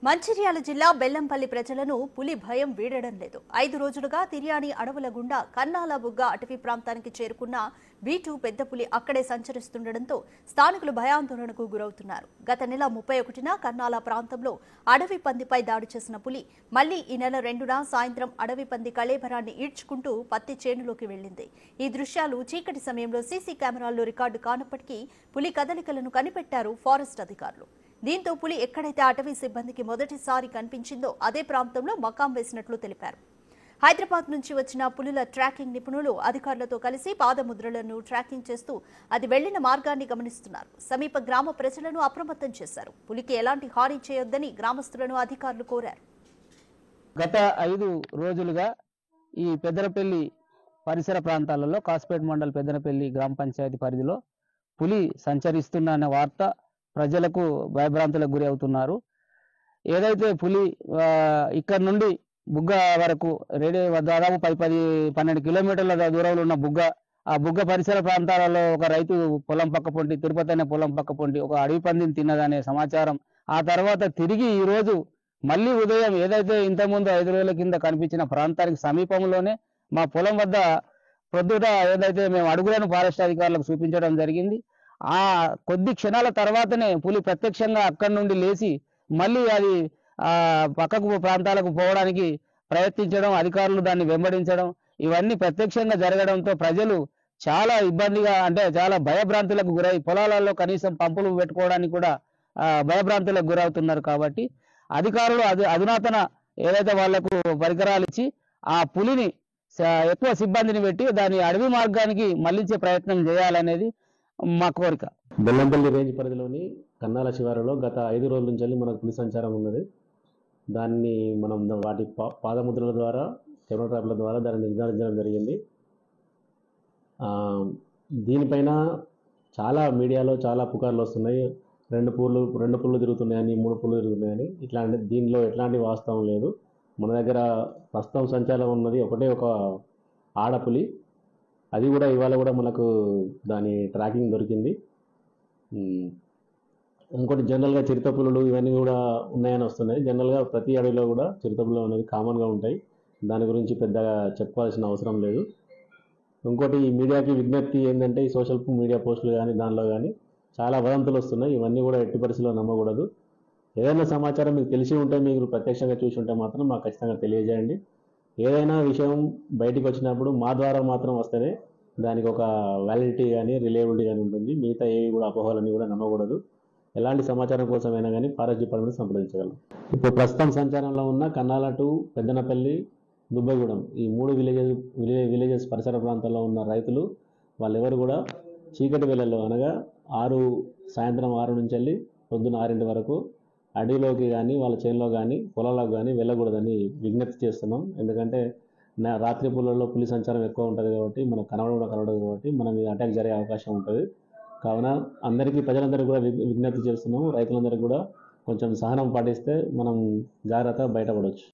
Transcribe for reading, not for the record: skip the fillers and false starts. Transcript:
మంచిర్యాల జిల్లా బెల్లంపల్లి ప్రజలను పులి భయం వీడడం లేదు. 5 రోజులుగా తిర్యాని అడవుల గుండా కన్నాల బుగ్గ అటవీ ప్రాంతానికి చేరుకున్న బీటు పెద్ద పులి అక్కడే సంచరిస్తుండటంతో స్థానికులు భయాందోళనకు గురవుతున్నారు. గత నెల 31న కన్నాల ప్రాంతంలో అడవి పందిపై దాడి చేసిన పులి మళ్లీ ఈ నెల 2న సాయంత్రం అడవి పంది కళేబరాన్ని ఈడ్చుకుంటూ పత్తి చేనులోకి వెళ్లింది. ఈ దృశ్యాలు చీకటి సమయంలో సీసీ కెమెరాల్లో రికార్డు కానప్పటికీ పులి కదలికలను కనిపెట్టారు ఫారెస్ట్ అధికారులు. దీంతో పులి ఎక్కడైతే అటవీ సిబ్బందికి మొదటిసారి కనిపించిందో అదే ప్రాంతంలో మకాం వేసినట్లు తెలిపారు. హైదరాబాద్ నుంచి వచ్చిన పులుల ట్రాకింగ్ నిపుణులు అధికారులతో కలిసి పాదముద్రలను ట్రాకింగ్ చేస్తూ అది వెళ్లిన మార్గాన్ని గమనిస్తున్నారు. సమీప గ్రామ ప్రజలను అప్రమత్తం చేశారు. పులికి ఎలాంటి హాని చేయొద్దని గ్రామస్తులను అధికారులు కోరారు. గత 5 రోజులుగా ఈ పెద్దనపల్లి పరిసర ప్రాంతాలలో కాస్పేట్ మండల్ పెద్దనపల్లి గ్రామ పంచాయతీ పరిధిలో పులి సంచరిస్తున్న వార్త ప్రజలకు భయభ్రాంతులకు గురి అవుతున్నారు. ఏదైతే పులి ఇక్కడ నుండి బుగ్గ వరకు దాదాపు 10-12 కిలోమీటర్ల దూరంలో ఉన్న ఆ బుగ్గ పరిసర ప్రాంతాలలో ఒక రైతు పొలం పక్క పొంటి తిరుపతి అనే పొలం పక్క పొంటి ఒక అడవి పందిని తిన్నదనే సమాచారం. ఆ తర్వాత తిరిగి ఈ రోజు మళ్ళీ ఉదయం ఏదైతే ఇంతకుముందు 5 రోజుల కింద కనిపించిన ప్రాంతానికి సమీపంలోనే మా పొలం వద్ద ప్రొద్దుట ఏదైతే మేము అడుగులను ఫారెస్ట్ అధికారులకు చూపించడం జరిగింది. ఆ కొద్ది క్షణాల తర్వాతనే పులి ప్రత్యక్షంగా అక్కడి నుండి లేచి మళ్ళీ అది పక్కకు ప్రాంతాలకు పోవడానికి ప్రయత్నించడం, అధికారులు దాన్ని వెంబడించడం, ఇవన్నీ ప్రత్యక్షంగా జరగడంతో ప్రజలు చాలా ఇబ్బందిగా చాలా భయభ్రాంతులకు గురై పొలాలలో కనీసం పంపులు పెట్టుకోవడానికి కూడా భయభ్రాంతులకు గురవుతున్నారు. కాబట్టి అధికారులు అధునాతన ఏదైతే వాళ్లకు పరికరాలు ఇచ్చి ఆ పులిని ఎక్కువ సిబ్బందిని పెట్టి దాని అడవి మార్గానికి మళ్లించే ప్రయత్నం చేయాలనేది మా కోరిక. బెల్లంపల్లి రేంజ్ పరిధిలోని కన్నాల శివారులో గత 5 రోజుల నుంచి మనకు పులి సంచారం ఉన్నది. దాన్ని మనం వాటి పాదముద్రల ద్వారా కెమెరా ట్రాప్ల ద్వారా దాన్ని నిర్ధారించడం జరిగింది. దీనిపైన చాలా మీడియాలో చాలా పుకార్లు వస్తున్నాయి. 2 పుళ్ళు తిరుగుతున్నాయని, 3 పుళ్ళు తిరుగుతున్నాయని. దీనిలో ఎట్లాంటి వాస్తవం లేదు. మన దగ్గర ప్రస్తుతం సంచారం ఉన్నది ఒక ఆడపులి. అది కూడా ఇవాళ కూడా మనకు దాని ట్రాకింగ్ దొరికింది. ఇంకోటి జనరల్గా చిరుతపులులు ఇవన్నీ కూడా ఉన్నాయని వస్తున్నాయి. జనరల్గా ప్రతి అడవిలో కూడా చిరుతపులు అనేది కామన్గా ఉంటాయి. దాని గురించి పెద్దగా చెప్పుకోవాల్సిన అవసరం లేదు. ఇంకోటి ఈ మీడియాకి విజ్ఞప్తి ఏంటంటే ఈ సోషల్ మీడియా పోస్టులు కానీ దానిలో కానీ చాలా వదంతులు వస్తున్నాయి. ఇవన్నీ కూడా ఎట్టి పరిస్థితుల్లో నమ్మకూడదు. ఏదైనా సమాచారం మీకు తెలిసి ఉంటే, మీరు ప్రత్యక్షంగా చూసి ఉంటే మాత్రం మాకు ఖచ్చితంగా తెలియజేయండి. ఏదైనా విషయం బయటికి వచ్చినప్పుడు మా ద్వారా మాత్రం వస్తేనే దానికి ఒక వ్యాలిడిటీ కానీ రిలయబిలిటీ కానీ ఉంటుంది. మిగతా ఏవి కూడా అపోహలని కూడా నమ్మకూడదు. ఎలాంటి సమాచారం కోసమైనా కానీ ఫారెస్ట్ డిపార్ట్మెంట్ సంప్రదించగలం. ఇప్పుడు ప్రస్తుతం సంచారంలో ఉన్న కన్నాల టు పెద్దనపల్లి, దుబ్బగూడెం ఈ 3 విలేజెస్ పరిసర ప్రాంతాల్లో ఉన్న రైతులు వాళ్ళెవరు కూడా చీకటి వేళల్లో అనగా సాయంత్రం 6 నుంచి వెళ్ళి పొద్దున్న 6 వరకు అడవిలోకి కానీ వాళ్ళ చేనులో కానీ పొలాలకు కానీ వెళ్ళకూడదని విజ్ఞప్తి చేస్తున్నాం. ఎందుకంటే రాత్రి పూలలో పులి సంచారం ఎక్కువ ఉంటుంది కాబట్టి మనకు కనబడదు కాబట్టి మన మీద అటాక్ జరిగే అవకాశం ఉంటుంది. కావున ప్రజలందరికీ కూడా విజ్ఞప్తి చేస్తున్నాం. రైతులందరికీ కూడా కొంచెం సహనం పాటిస్తే మనం జాగ్రత్తగా బయటపడవచ్చు.